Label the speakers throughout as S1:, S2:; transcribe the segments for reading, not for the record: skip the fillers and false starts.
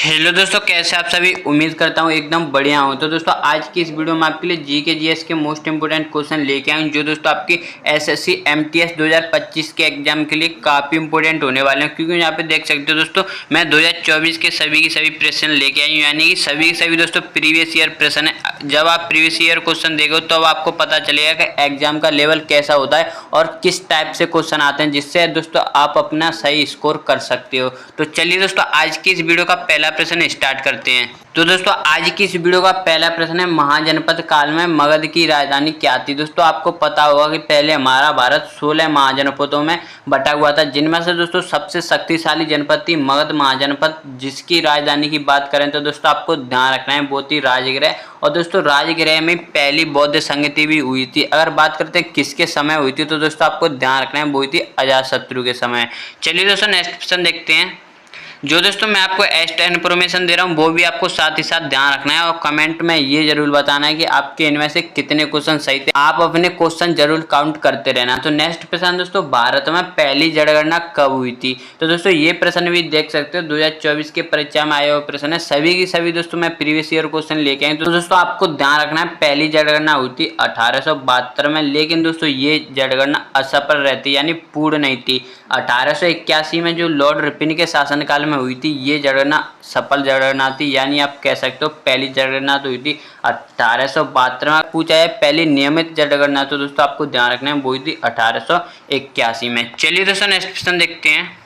S1: Hello दोस्तों, कैसे आप सभी। उम्मीद करता हूँ एकदम बढ़िया हो। तो दोस्तों आज की इस वीडियो में आपके लिए जीके जीएस के मोस्ट इंपोर्टेंट क्वेश्चन लेके आए हूँ, जो दोस्तों आपकी एसएससी एमटीएस 2025 के एग्जाम के लिए काफ़ी इंपोर्टेंट होने वाले हैं। क्योंकि यहाँ पे देख सकते हो दोस्तों, मैं 2024 के सभी प्रश्न लेके आई हूँ, यानी कि सभी दोस्तों प्रीवियस ईयर प्रश्न है। जब आप प्रीवियस ईयर क्वेश्चन देखो तो आपको पता चलेगा कि एग्जाम का लेवल कैसा होता है और किस टाइप से क्वेश्चन आते हैं, जिससे दोस्तों आप अपना सही स्कोर कर सकते हो। तो चलिए दोस्तों आज की इस वीडियो का पहला प्रश्न स्टार्ट करते हैं। तो दोस्तों आज की इस वीडियो का पहला प्रश्न है, महाजनपद काल में मगध की राजधानी क्या थी। दोस्तों आपको पता होगा कि पहले हमारा भारत 16 महाजनपदों में बटा हुआ था, जिनमें से दोस्तों सबसे शक्तिशाली जनपद थी मगध महाजनपद। जिसकी राजधानी की बात करें तो दोस्तों आपको ध्यान रखना है वो थी राजगृह। और दोस्तों राजगृह में पहली बौद्ध संगति भी हुई थी। अगर बात करते हैं किसके समय हुई थी तो दोस्तों आपको ध्यान रखना है वो हुई थी अजातशत्रु के समय। चलिए दोस्तों नेक्स्ट क्वेश्चन देखते हैं। जो दोस्तों मैं आपको एक्स्ट्रा इन्फॉर्मेशन दे रहा हूँ वो भी आपको साथ ही साथ ध्यान रखना है और कमेंट में ये जरूर बताना है कि आपके इनमें से कितने क्वेश्चन सही थे। आप अपने क्वेश्चन जरूर काउंट करते रहना। तो नेक्स्ट प्रश्न दोस्तों, भारत में पहली जनगणना कब हुई थी। तो दोस्तों ये प्रश्न भी देख सकते हो 2024 के परीक्षा में आया हुआ प्रश्न है। सभी दोस्तों मैं प्रीवियस ईयर क्वेश्चन लेके आई। तो दोस्तों आपको ध्यान रखना है पहली जनगणना हुई थी 1872 में, लेकिन दोस्तों ये जनगणना असफल रहती यानी पूर्ण नहीं थी। 1881 में जो लॉर्ड रिपन के शासनकाल में हुई थी ये जनगणना सफल जनगणना थी, यानी आप कह सकते हो पहली जनगणना तो हुई थी 1872 में। पूछा है पहली नियमित जनगणना, तो दोस्तों आपको ध्यान रखना है वो हुई थी 1881 में। चलिए दोस्तों नेक्स्ट क्वेश्चन देखते हैं।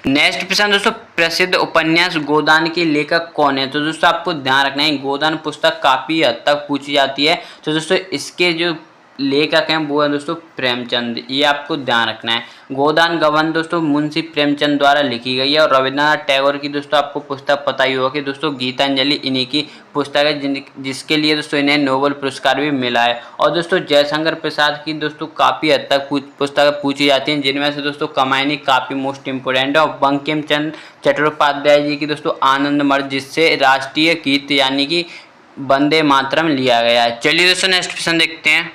S1: नेक्स्ट प्रश्न दोस्तों, प्रसिद्ध उपन्यास गोदान के लेखक कौन है। तो दोस्तों आपको ध्यान रखना है गोदान पुस्तक काफी हद तक पूछी जाती है। तो दोस्तों इसके जो लेखक हैं वो है दोस्तों प्रेमचंद, ये आपको ध्यान रखना है। गोदान गबन दोस्तों मुंशी प्रेमचंद द्वारा लिखी गई है। और रविन्द्रनाथ टैगोर की दोस्तों आपको पुस्तक पता ही होगा कि दोस्तों गीतांजलि इन्हीं की पुस्तक है, जिसके लिए दोस्तों इन्हें नोबेल पुरस्कार भी मिला है। और दोस्तों जयशंकर प्रसाद की दोस्तों काफ़ी हद तक पुस्तकें पूछी जाती हैं, जिनमें से दोस्तों कमायनी काफ़ी मोस्ट इंपोर्टेंट है। और बंकिम चंद्र चट्टोपाध्याय जी की दोस्तों आनंद मर्द, जिससे राष्ट्रीय गीत यानी कि वंदे मातरम लिया गया है। चलिए दोस्तों नेक्स्ट प्रश्न देखते हैं।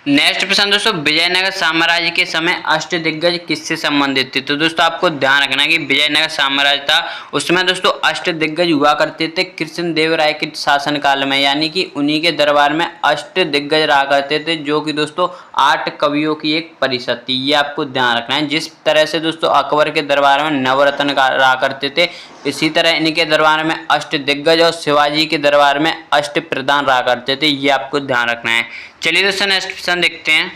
S1: नेक्स्ट प्रश्न दोस्तों, विजयनगर साम्राज्य के समय अष्टदिग्गज किससे संबंधित थे। तो दोस्तों आपको ध्यान रखना है कि विजयनगर साम्राज्य था उसमें दोस्तों अष्टदिग्गज हुआ करते थे कृष्णदेवराय के शासनकाल में, यानी कि उन्हीं के दरबार में अष्टदिग्गज रहा करते थे, जो कि दोस्तों 8 कवियों की एक परिषद थी। ये आपको ध्यान रखना है। जिस तरह से दोस्तों अकबर के दरबार में नवरत्न रहा करते थे, इसी तरह इनके दरबार में अष्टदिग्गज और शिवाजी के दरबार में अष्टप्रधान रहा करते थे। ये आपको ध्यान रखना है। चलिए दोस्तों नेक्स्ट प्रश्न देखते हैं।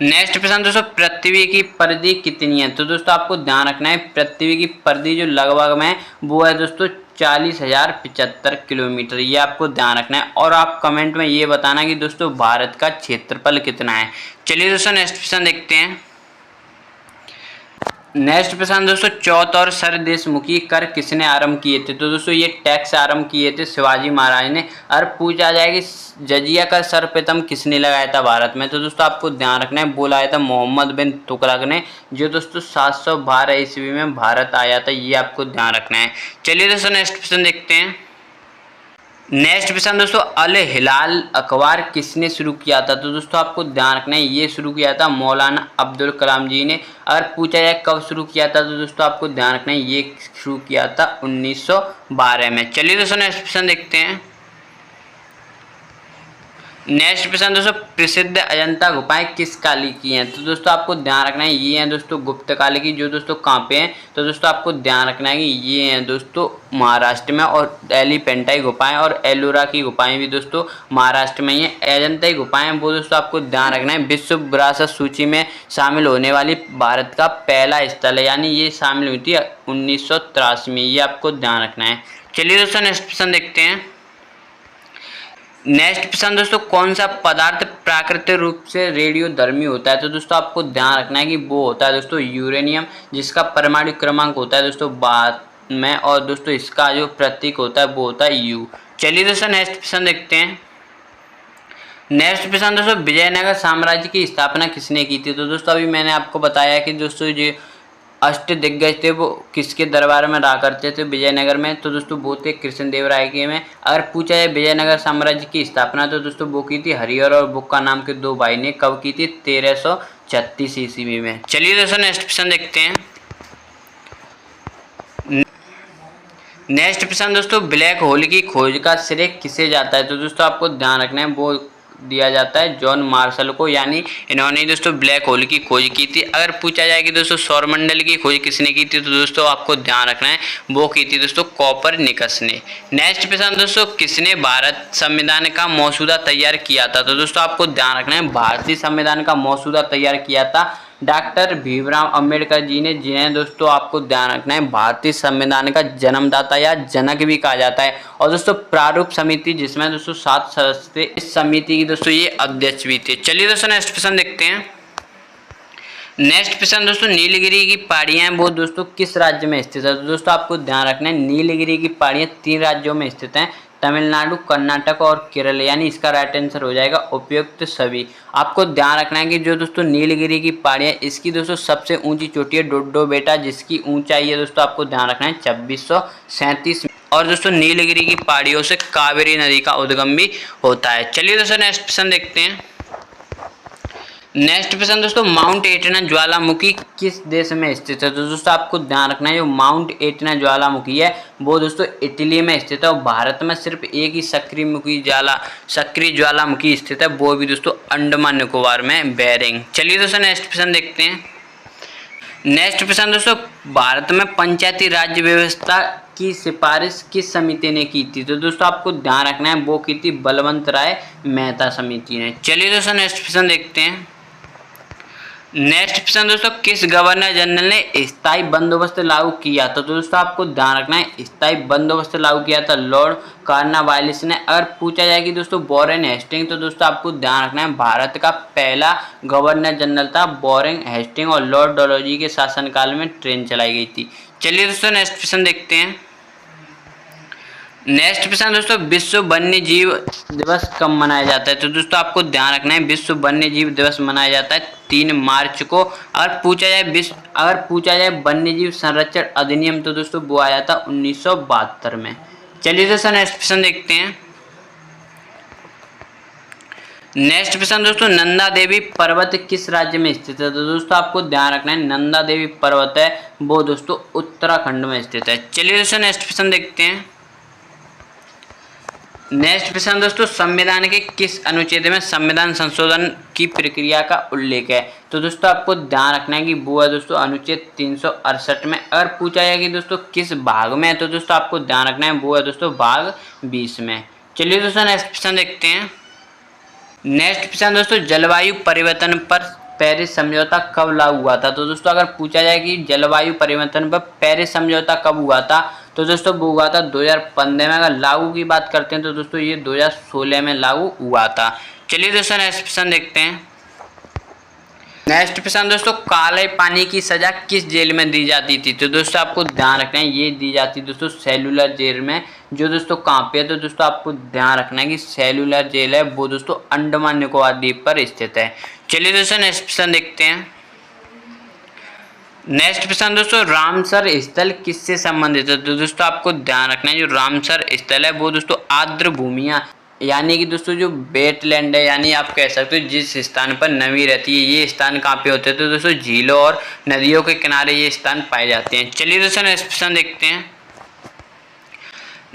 S1: नेक्स्ट प्रश्न दोस्तों, पृथ्वी की परिधि कितनी है। तो दोस्तों आपको ध्यान रखना है पृथ्वी की परिधि जो लगभग में वो है दोस्तों 40,075 किलोमीटर। ये आपको ध्यान रखना है। और आप कमेंट में ये बताना कि दोस्तों भारत का क्षेत्रफल कितना है। चलिए दोस्तों नेक्स्ट प्रश्न देखते हैं। नेक्स्ट प्रश्न दोस्तों, चौथ और सरदेशमुखी कर किसने आरंभ किए थे। तो दोस्तों ये टैक्स आरंभ किए थे शिवाजी महाराज ने। और पूछा जाए कि जजिया का सर्वप्रथम किसने लगाया था भारत में। तो दोस्तों आपको ध्यान रखना है वो लाया था मोहम्मद बिन तुगलक ने, जो दोस्तों 712 ईस्वी में भारत आया था। ये आपको ध्यान रखना है। चलिए दोस्तों नेक्स्ट प्रश्न देखते हैं। नेक्स्ट प्रश्न दोस्तों, अल हिलाल अखबार किसने शुरू किया था। तो दोस्तों आपको ध्यान रखना है ये शुरू किया था मौलाना अब्दुल कलाम जी ने। अगर पूछा जाए कब शुरू किया था तो दोस्तों आपको ध्यान रखना है ये शुरू किया था 1912 में। चलिए दोस्तों नेक्स्ट प्रश्न देखते हैं। नेक्स्ट प्रश्न दोस्तों, प्रसिद्ध अजंता गुफाएं किस काल की हैं। तो दोस्तों आपको ध्यान रखना है ये हैं दोस्तों गुप्त काल की, जो दोस्तों कहाँ पे हैं। तो दोस्तों आपको ध्यान रखना है कि ये हैं दोस्तों महाराष्ट्र में। और एलिफेंटाई गुफाएं और एलोरा की गुफाएं भी दोस्तों महाराष्ट्र में ही हैं। अजंताई गुफाएं वो दोस्तों आपको ध्यान रखना है विश्व विरासत सूची में शामिल होने वाली भारत का पहला स्थल है, यानी ये शामिल हुई थी 1983 में। ये आपको ध्यान रखना है। चलिए दोस्तों नेक्स्ट प्रश्न देखते हैं। नेक्स्ट प्रश्न दोस्तों, कौन सा पदार्थ प्राकृतिक रूप से रेडियोधर्मी होता है। तो दोस्तों आपको ध्यान रखना है कि वो होता है दोस्तों यूरेनियम, जिसका परमाणु क्रमांक होता है दोस्तों 12 में। और दोस्तों इसका जो प्रतीक होता है वो होता है U। चलिए दोस्तों नेक्स्ट प्रश्न देखते हैं। नेक्स्ट प्रश्न दोस्तों, विजयनगर साम्राज्य की स्थापना किसने की थी। तो दोस्तों अभी मैंने आपको बताया कि दोस्तों जो अष्टदिग्गज थे वो किसके दरबार में रहा करते थे विजयनगर में। तो दोस्तों वो थे कृष्णदेवराय के में। अगर पूछा जाए विजयनगर साम्राज्य की स्थापना तो दोस्तों वो की थी हरिहर और बुक्का नाम के 2 भाई ने। कब की थी 1336 ईस्वी में। चलिए दोस्तों नेक्स्ट प्रश्न देखते हैं। नेक्स्ट प्रश्न दोस्तों, ब्लैक होल की खोज का श्रेय किसे जाता है? तो दोस्तों आपको ध्यान रखना है, वो दिया जाता है जॉन मार्शल को, यानी इन्होंने दोस्तों ब्लैक होल की खोज की थी। अगर पूछा जाए कि दोस्तों सौरमंडल की खोज किसने की थी, तो दोस्तों आपको ध्यान रखना है वो की थी दोस्तों कोपरनिकस ने। नेक्स्ट प्रश्न दोस्तों, किसने भारत संविधान का मसौदा तैयार किया था? तो दोस्तों आपको ध्यान रखना है भारतीय संविधान का मसौदा तैयार किया था डॉक्टर भीमराव अंबेडकर जी ने, जिन्हें दोस्तों आपको ध्यान रखना है भारतीय संविधान का जन्मदाता या जनक भी कहा जाता है। और दोस्तों प्रारूप समिति, जिसमें दोस्तों 7 सदस्य थे, इस समिति की दोस्तों ये अध्यक्ष भी थे। चलिए दोस्तों नेक्स्ट प्रश्न देखते हैं। नेक्स्ट प्रश्न दोस्तों, नीलगिरी की पहाड़ियां वो दोस्तों किस राज्य में स्थित है? तो दोस्तों आपको ध्यान रखना है नीलगिरी की पहाड़ियां 3 राज्यों में स्थित हैं, तमिलनाडु, कर्नाटक और केरल, यानी इसका राइट आंसर हो जाएगा उपयुक्त सभी। आपको ध्यान रखना है कि जो दोस्तों नीलगिरी की पहाड़ियां, इसकी दोस्तों सबसे ऊंची चोटी है डोडो बेटा, जिसकी ऊंचाई है दोस्तों आपको ध्यान रखना है 2637। और दोस्तों नीलगिरी की पहाड़ियों से कावेरी नदी का उद्गम भी होता है। चलिए दोस्तों नेक्स्ट प्रश्न देखते हैं। नेक्स्ट प्रश्न दोस्तों, माउंट एटना ज्वालामुखी किस देश में स्थित है? तो दोस्तों आपको ध्यान रखना है जो माउंट एटना ज्वालामुखी है वो दोस्तों इटली में स्थित है, और भारत में सिर्फ एक ही सक्रिय ज्वालामुखी स्थित है, वो भी दोस्तों अंडमान निकोबार में, बेरिंग। चलिए दोस्तों नेक्स्ट प्रश्न देखते हैं। नेक्स्ट प्रश्न दोस्तों, भारत में पंचायती राज्य व्यवस्था की सिफारिश किस समिति ने की थी? तो दोस्तों आपको ध्यान रखना है वो की थी बलवंत राय मेहता समिति ने। चलिए दोस्तों नेक्स्ट प्रश्न देखते हैं। नेक्स्ट प्रश्न दोस्तों, किस गवर्नर जनरल ने स्थायी बंदोबस्त लागू किया था? तो दोस्तों आपको ध्यान रखना है स्थायी बंदोबस्त लागू किया था लॉर्ड कॉर्नवालिस ने। अगर पूछा जाए कि दोस्तों वॉरेन हेस्टिंग, तो दोस्तों आपको ध्यान रखना है भारत का पहला गवर्नर जनरल था वॉरेन हेस्टिंग, और लॉर्ड डलहौजी के शासनकाल में ट्रेन चलाई गई थी। चलिए दोस्तों नेक्स्ट प्रश्न देखते हैं। नेक्स्ट प्रश्न दोस्तों, विश्व वन्य जीव दिवस कब मनाया जाता है? तो दोस्तों आपको ध्यान रखना है विश्व वन्य जीव दिवस मनाया जाता है 3 मार्च को। अगर पूछा जाए वन्य जीव संरक्षण अधिनियम, तो दोस्तों वो आया था 1972 में। चलिए दोस्तों नेक्स्ट प्रश्न देखते हैं। नेक्स्ट प्रश्न दोस्तों, नंदा देवी पर्वत किस राज्य में स्थित है? तो दोस्तों आपको ध्यान रखना है नंदा देवी पर्वत है वो दोस्तों उत्तराखंड में स्थित है। चलिए दोस्तों नेक्स्ट प्रश्न देखते हैं। नेक्स्ट प्रश्न दोस्तों, संविधान के किस अनुच्छेद में संविधान संशोधन की प्रक्रिया का उल्लेख है? तो दोस्तों आपको ध्यान रखना है कि वो है दोस्तों अनुच्छेद 368 में। अगर पूछा जाए कि दोस्तों किस भाग में है, तो दोस्तों आपको ध्यान रखना है वो है दोस्तों भाग 20 में। चलिए दोस्तों नेक्स्ट प्रश्न देखते हैं। नेक्स्ट प्रश्न दोस्तों, जलवायु परिवर्तन पर पेरिस समझौता कब लागू हुआ था? तो दोस्तों अगर पूछा जाए कि जलवायु परिवर्तन पर पेरिस समझौता कब हुआ था, तो दोस्तों वो हुआ था 2015 में। अगर लागू की बात करते हैं तो दोस्तों ये 2016 में लागू हुआ था। चलिए दोस्तों नेक्स्ट प्रश्न देखते हैं। नेक्स्ट प्रश्न दोस्तों, काले पानी की सजा किस जेल में दी जाती थी? तो दोस्तों आपको ध्यान रखना है ये दी जाती दोस्तों सेलुलर जेल में, जो दोस्तों कहाँ पे है? तो दोस्तों आपको ध्यान रखना है कि सेलुलर जेल है वो दोस्तों अंडमान निकोबार द्वीप पर स्थित है। चलिए दोस्तों नेक्स्ट प्रश्न देखते हैं। नेक्स्ट प्रश्न दोस्तों, रामसर स्थल किससे संबंधित है? तो दोस्तों आपको ध्यान रखना है जो रामसर स्थल है वो दोस्तों आर्द्र भूमियां, यानी कि दोस्तों जो वेटलैंड है, यानी आप कह सकते हो जिस स्थान पर नमी रहती है, ये स्थान कहाँ पे होते हैं? तो दोस्तों झीलों और नदियों के किनारे ये स्थान पाए जाते हैं। चलिए दोस्तों नेक्स्ट प्रश्न देखते हैं।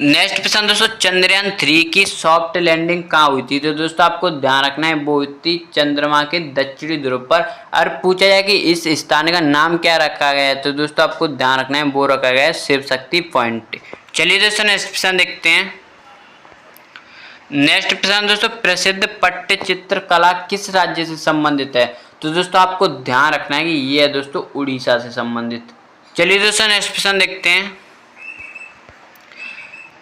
S1: नेक्स्ट प्रश्न दोस्तों, चंद्रयान 3 की सॉफ्ट लैंडिंग कहाँ हुई थी? तो दोस्तों आपको ध्यान रखना है वो हुई थी चंद्रमा के दक्षिणी ध्रुव पर। और पूछा जाए कि इस स्थान का नाम क्या रखा गया है, तो दोस्तों आपको ध्यान रखना है वो रखा गया है शिव शक्ति पॉइंट। चलिए दोस्तों नेक्स्ट प्रश्न देखते हैं। नेक्स्ट प्रश्न दोस्तों, प्रसिद्ध पट्टचित्र कला किस राज्य से संबंधित है? तो दोस्तों आपको ध्यान रखना है कि ये है दोस्तों उड़ीसा से संबंधित। चलिए दोस्तों नेक्स्ट प्रश्न देखते हैं।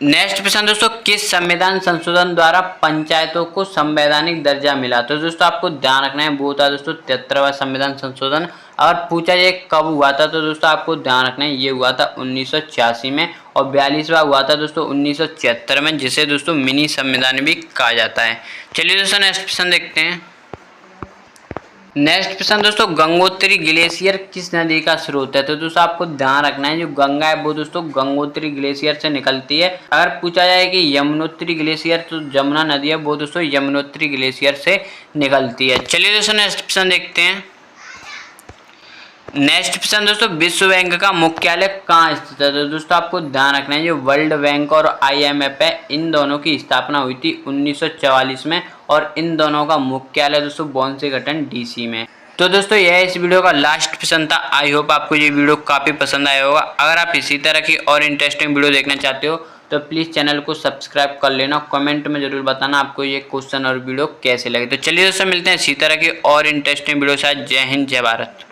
S1: नेक्स्ट प्रश्न दोस्तों, किस संविधान संशोधन द्वारा पंचायतों को संवैधानिक दर्जा मिला? तो दोस्तों आपको ध्यान रखना है वो था दोस्तों 73वां संविधान संशोधन। अगर पूछा जाए कब हुआ था, तो दोस्तों आपको ध्यान रखना है ये हुआ था 1986 में, और 42वां हुआ था दोस्तों 1976 में, जिसे दोस्तों मिनी संविधान भी कहा जाता है। चलिए दोस्तों नेक्स्ट प्रश्न देखते हैं। नेक्स्ट प्रश्न दोस्तों, गंगोत्री ग्लेशियर किस नदी का स्रोत है? तो दोस्तों आपको ध्यान रखना है जो गंगा है वो दोस्तों गंगोत्री ग्लेशियर से निकलती है। अगर पूछा जाए कि यमुनोत्री ग्लेशियर, तो जमुना नदी है वो दोस्तों यमुनोत्री ग्लेशियर से निकलती है। चलिए दोस्तों नेक्स्ट प्रश्न देखते हैं। नेक्स्ट प्रश्न दोस्तों, विश्व बैंक का मुख्यालय कहाँ स्थित है? तो दोस्तों आपको ध्यान रखना है, जो वर्ल्ड बैंक और IMF है, इन दोनों की स्थापना हुई थी 1944 में और इन दोनों का मुख्यालय दोस्तों वाशिंगटन DC में। तो दोस्तों यह इस वीडियो का लास्ट प्रश्न था। आई होप आपको ये वीडियो काफ़ी पसंद आया होगा। अगर आप इसी तरह की और इंटरेस्टिंग वीडियो देखना चाहते हो तो प्लीज़ चैनल को सब्सक्राइब कर लेना। कमेंट में जरूर बताना आपको ये क्वेश्चन और वीडियो कैसे लगे। तो चलिए दोस्तों मिलते हैं इसी तरह की और इंटरेस्टिंग वीडियो के साथ। जय हिंद, जय भारत।